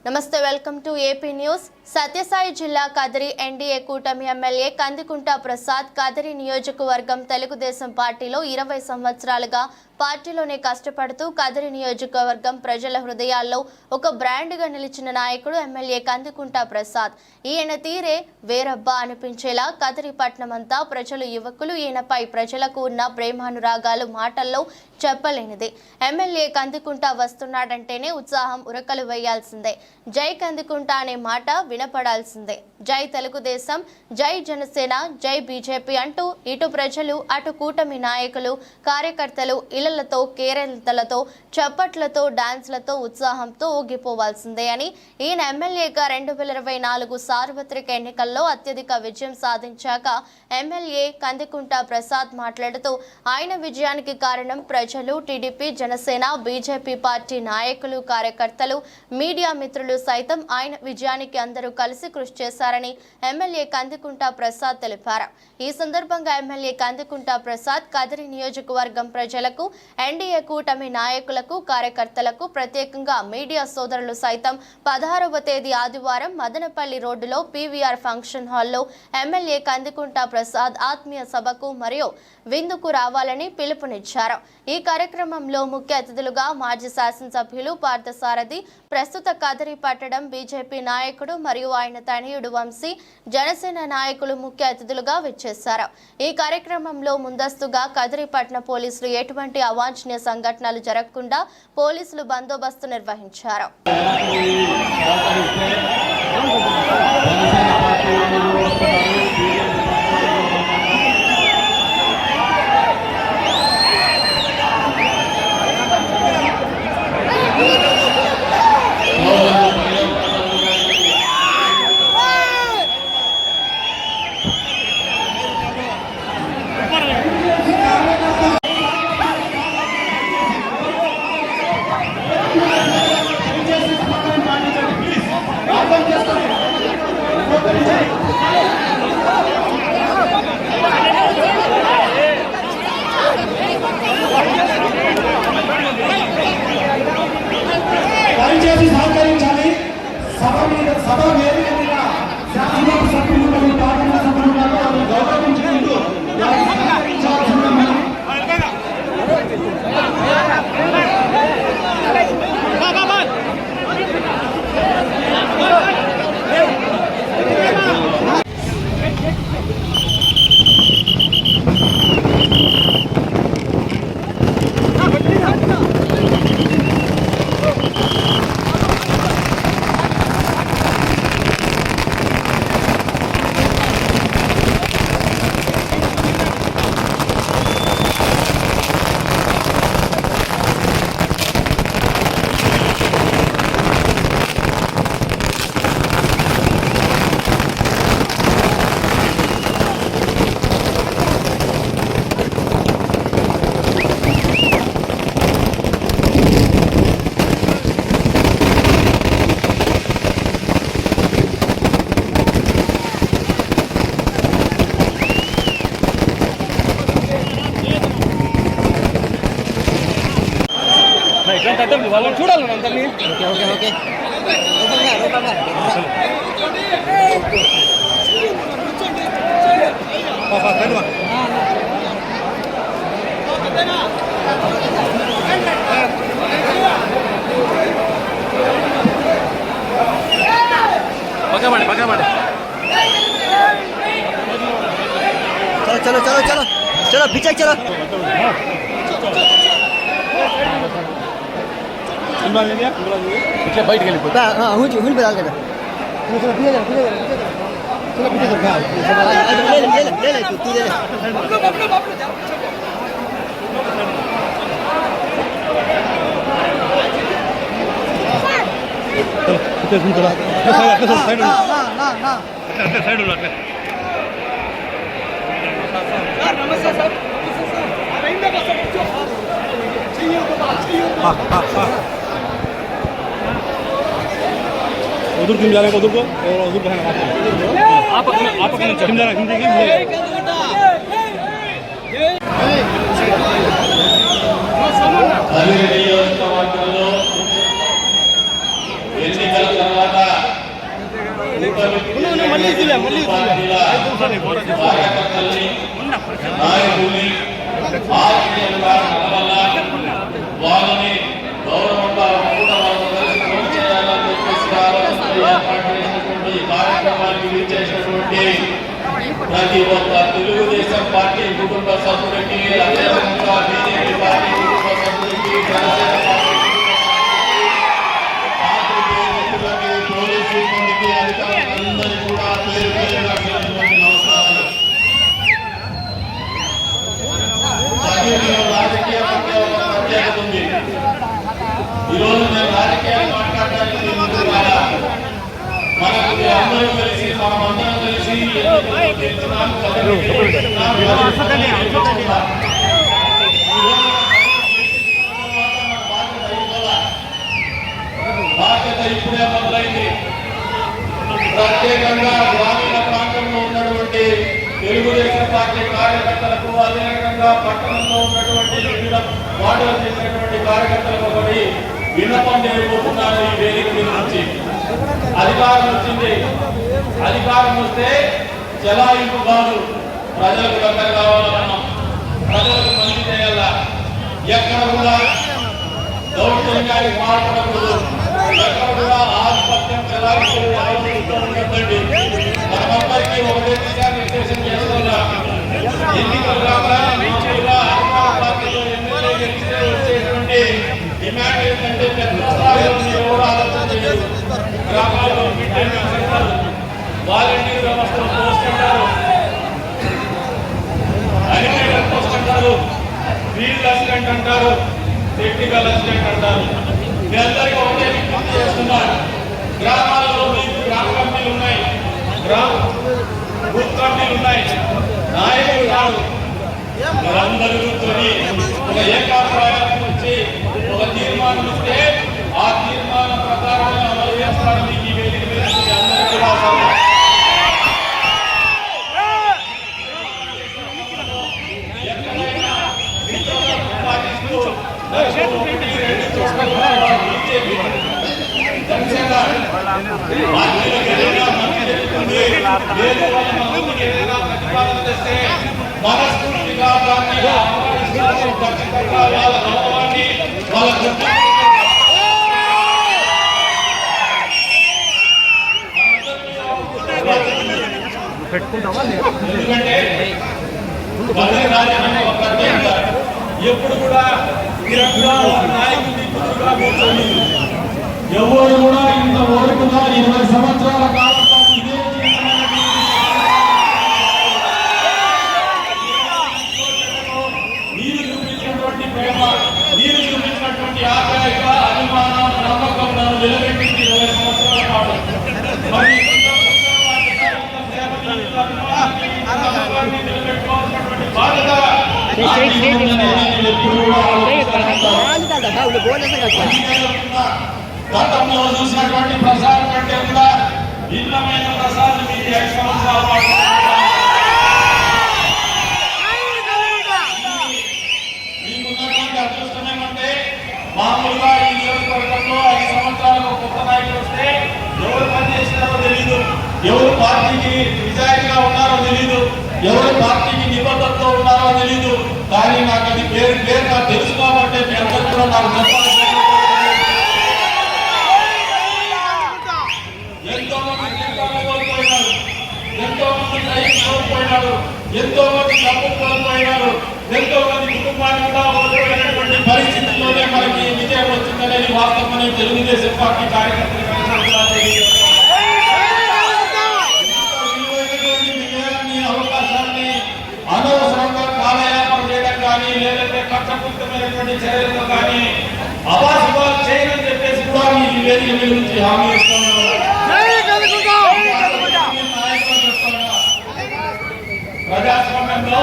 నమస్తే welcome to AP News. Sathya Sai జిల్లా Kadiri NDA కూటమి ఎమ్మెల్యే కందికుంట ప్రసాద్ కదిరి నియోజకవర్గం తెలుగుదేశం పార్టీలో 20 సంవత్సరాలుగా పార్టీలోనే కష్టపడుతూ కదిరి నియోజకవర్గం ప్రజల హృదయాల్లో ఒక బ్రాండ్గా నిలిచిన నాయకుడు ఎమ్మెల్యే కందికుంట ప్రసాద్। ఈయన తీరే వేరబ్బా అనిపించేలా కదిరి పట్టణమంతా ప్రజలు యువకులు ఈయనపై ప్రజలకు ఉన్న ప్రేమానురాగాలు మాటల్లో చెప్పలేనిది। ఎమ్మెల్యే కందికుంట వస్తున్నాడంటేనే ఉత్సాహం ఉరకలు వేయాల్సిందే। జై కందికుంట అనే మాట వినపడాల్సిందే। జై తెలుగుదేశం, జై జనసేన, జై బీజేపీ అంటూ ఇటు ప్రజలు అటు కూటమి నాయకులు కార్యకర్తలు ఇళ్లతో కేరింతలతో చప్పట్లతో డాన్స్లతో ఉత్సాహంతో ఊగిపోవాల్సిందే అని ఈయన ఎమ్మెల్యేగా 2024 సార్వత్రిక ఎన్నికల్లో అత్యధిక విజయం సాధించాక ఎమ్మెల్యే కందికుంట ప్రసాద్ మాట్లాడుతూ ఆయన విజయానికి కారణం ప్రజలు, టీడీపీ, జనసేన, బీజేపీ పార్టీ నాయకులు కార్యకర్తలు మీడియా మిత్రులు సైతం ఆయన విజయానికి అందరూ కలిసి కృషి చేశారని ఎమ్మెల్యే కందికుంట ప్రసాద్ తెలిపారు। ఈ సందర్భంగా ఎమ్మెల్యే కందికుంట ప్రసాద్ కదిరి నియోజకవర్గం ప్రజలకు, ఎన్డీఏ కూటమి నాయకులకు, కార్యకర్తలకు, ప్రత్యేకంగా మీడియా సోదరులు సైతం 16వ తేదీ ఆదివారం మదనపల్లి రోడ్డులో పీవీఆర్ ఫంక్షన్ హాల్లో ఎమ్మెల్యే కందికుంట ప్రసాద్ ఆత్మీయ సభకు మరియు విందుకు రావాలని పిలుపునిచ్చారు। ఈ కార్యక్రమంలో ముఖ్య అతిథులుగా మాజీ శాసనసభ్యులు పార్థసారథి, ప్రస్తుత కదిరి పట్టణం బీజేపీ నాయకుడు మరియు ఆయన తనయుడు వంశీ, జనసేన నాయకులు ముఖ్య అతిథులుగా విచ్చేశారు। ఈ కార్యక్రమంలో ముందస్తుగా కదిరి పట్టణ పోలీసులు ఎటువంటి అవాంఛనీయ సంఘటనలు జరగకుండా పోలీసులు బందోబస్తు నిర్వహించారు। చూడాలి అందరినీ। चलो चलो चलो चलो पीछे चलो इट्లా బయటికి వెళ్ళిపోతా हुन पे डाल देना चलो पीछे चलो चलो पीछे चलो ले ले तू ले సైడ్ నమస్తే సార్ उधर क्यों जा रहे हो? उधर को और उधर को है आप क्यों जा रहे हैं? మళ్ళీ కార్యకర్తల్ని నాయకుల్ని ఆత్మీయంగా కలవాలా, వాళ్ళని గౌరవంగా కూడా వాళ్ళతో కలిసి ఫోన్ చేయాలని చెప్పేసి ఆలోచనతో ఏర్పాటు చేసినటువంటి ఈ కార్యక్రమానికి విచ్చేసినటువంటి ప్రతి ఒక్క తెలుగుదేశం పార్టీ కుటుంబ సభ్యుడికి, అదేవిధంగా బీజేపీ పార్టీ కుటుంబ సభ్యుడికి, జనసేన పార్టీ పోలీసు సిబ్బందికి, అధికారులందరికీ కూడా పేరు పేరుగా నమస్కారాలు. చదివిన రాజకీయం అంటే ఒక ప్రత్యేకత ఉంది. ఈరోజు నేను రాజకీయాలు మాట్లాడడానికి ముందు కాదా, మనకు అందరూ కలిసి మనమందరం కలిసి బాధ్యత ఇప్పుడే మొదలైంది. ప్రత్యేకంగా గ్రామీణ ప్రాంతంలో ఉన్నటువంటి తెలుగుదేశం పార్టీ కార్యకర్తలకు, అదేవిధంగా పట్టణంలో ఉన్నటువంటి వివిధ వార్డులు చేసినటువంటి కార్యకర్తలకు ఒకటి విన్నపం చేయబోతున్నారు. ఈ వేదిక మీద నుంచి అధికారం వచ్చింది. అధికారం వస్తే చెలాయింపు కాదు, ప్రజలకు దగ్గర కావాలన్నాం, ప్రజలకు మంచి చేయాలా. ఎక్కడ కూడా దౌర్జన్యానికి మాట్లాడకూడదు, ఎక్కడ కూడా ఆధిపత్యం చెలాయింపు ఉండద్దండి. మనమందరికీ ఒకటే దిశానిర్దేశం చేస్తున్నా. ఎన్నికలు కాకుండా అధికార పార్టీలో ఎమ్మెల్యే గెలిస్తే వచ్చేటువంటి డిమాండ్ ఏంటంటే పెద్ద స్థాయిలో ఎవరు ఆలోచన చేయరు. గ్రామాల్లో సెంటర్, వాలంటీర్ వ్యవస్థను పోస్టుంటారు, అనిమేటర్ పోస్టుంటారు, ఫీల్డ్ అసిస్టెంట్ అంటారు, టెక్నికల్ అసిస్టెంట్ అంటారు. మీ అందరికీ ఒకటే విజ్ఞప్తి చేస్తున్నారు. గ్రామాలలో మీకు గ్రామ కమిటీలు ఉన్నాయి, బూత్ కమిటీలు ఉన్నాయి, నాయకులు కాదు. మీరందరూ కూర్చొని ఒక ఏకాభిప్రాయానికి వచ్చి ఒక తీర్మానం ఇస్తే ఆ తీర్మానం ప్రకారం అమలు చేస్తారని ఈ వేదిక మీద అందరికీ కూడా ఎక్కడైనా పాటిస్తూ మనస్ఫూర్తిగా దాన్ని ఖచ్చితంగా వాళ్ళ గౌరవాన్ని వాళ్ళ ఎందుకంటే ఎప్పుడు కూడా నాయకుడిని కుదురుగా కూర్చొని ఎవరు కూడా ఇంత ఓడుకున్నా 20 సంవత్సరాల కాలం పాటు ఇదే మీరు చూపించినటువంటి ప్రేమ, మీరు చూపించినటువంటి ఆప్యాయత, అభిమానం, నమ్మకం నన్ను నిలబెట్టింది 20 సంవత్సరాల పాటు. మరి నిలబెట్టుకోవాల్సినటువంటి బాధ్యత గతంలో చూసినటువంటి ప్రసాద్ కంటే కూడా భిన్నమైన ప్రసాద్ మీరు 5 సంవత్సరాల పాటు మీకున్నటువంటి అదృష్టం ఏమంటే, మామూలుగా ఈ నియోజకవర్గంలో 5 సంవత్సరాలకు కొత్త నాయకులు వస్తే ఎవరు పనిచేస్తారో తెలీదు, ఎవరు పార్టీకి నిజాయితీగా ఉన్నారో తెలీదు, ఎవరు పార్టీకి నిబద్ధతతో ఉన్నారో తెలీదు. కానీ నాకు అది పేరుగా తెలుసు కాబట్టి మీ అందరూ కూడా నాకు చెప్పాలి. ఎంతో మంది జీవితాలు కోల్పోయినారు, ఎంతో మంది రైతు కోల్పోయినారు, ఎంతో మంది డబ్బు కోల్పోయినారు, ఎంతో మంది కుటుంబాన్ని కూడా కోల్పోయినటువంటి పరిస్థితుల్లోనే మనకి విజయం వచ్చిందనేది వాస్తవమని తెలుగుదేశం పార్టీ కార్యకర్తలు అవకాశాన్ని అనవసరంగా కాలయాపన చేయడం కానీ, లేదంటే కష్టపూరితమైనటువంటి చర్యలతో కానీ అవాసువాలు చేయని చెప్పేసి కూడా ఈ వేదిక గురించి హామీ ఇస్తున్నాను. ప్రజాస్వామ్యంలో